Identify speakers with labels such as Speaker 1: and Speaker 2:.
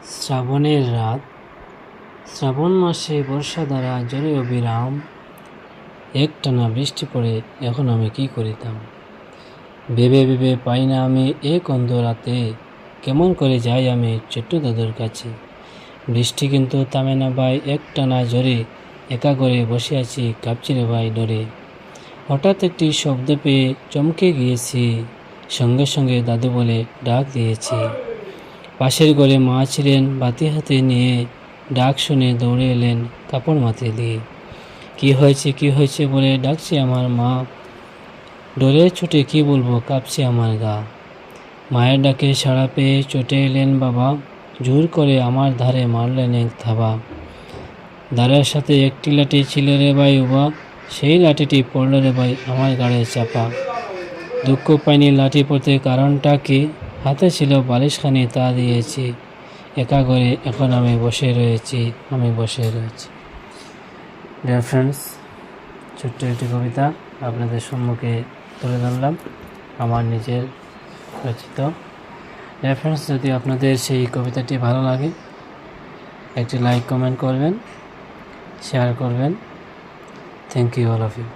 Speaker 1: শ্রাবণের রাত, শ্রাবণ মাসে বর্ষা দ্বারা জলে অবিরাম, একটানা বৃষ্টি পড়ে এখন আমি কি করিতাম। ভেবে ভেবে পাই না আমি এক অন্ধ রাতে, কেমন করে যাই আমি ছোট্ট দাদুর কাছে। বৃষ্টি কিন্তু থামে না ভাই, একটানা জোরে, একা করে বসে আছি, কাঁপছি রে ভাই ডরে। হঠাৎ একটি শব্দ পেয়ে চমকে গিয়েছি, সঙ্গে সঙ্গে দাদু বলে ডাক দিয়েছি। পাশের ঘরে মা ছিলেন বাতি হাতে নিয়ে, ডাক শুনে দৌড়ে এলেন কাপড় মাথায় দিয়ে। কি হয়েছে বলে ডাকছে আমার মা, ডরে ছুটে কি বলবো, কাঁপছে আমার গা। মায়ের ডাকে সাড়া পেয়ে ছুটে এলেন বাবা, জোর করে আমার ধারে মারলেন এক থাবা। ধারের সাথে একটি লাঠি ছিল রে ভাই উবা, সেই লাঠিটি পড়ল রে ভাই আমার গাড়ে চাপা। দুঃখ পাইনি লাঠি পড়তে, কারণটা কি, হাতে ছিল বালিশখানি তা দিয়েছি। একা করে এখন আমি বসে রয়েছি। ডিয়ার ফ্রেন্ডস, ছোট্ট একটি কবিতা আপনাদের সম্মুখে তুলে ধরলাম, আমার নিজের রচিত। ডিয়ার ফ্রেন্ডস, যদি আপনাদের সেই কবিতাটি ভালো লাগে একটি লাইক কমেন্ট করবেন, শেয়ার করবেন। Thank you all of you.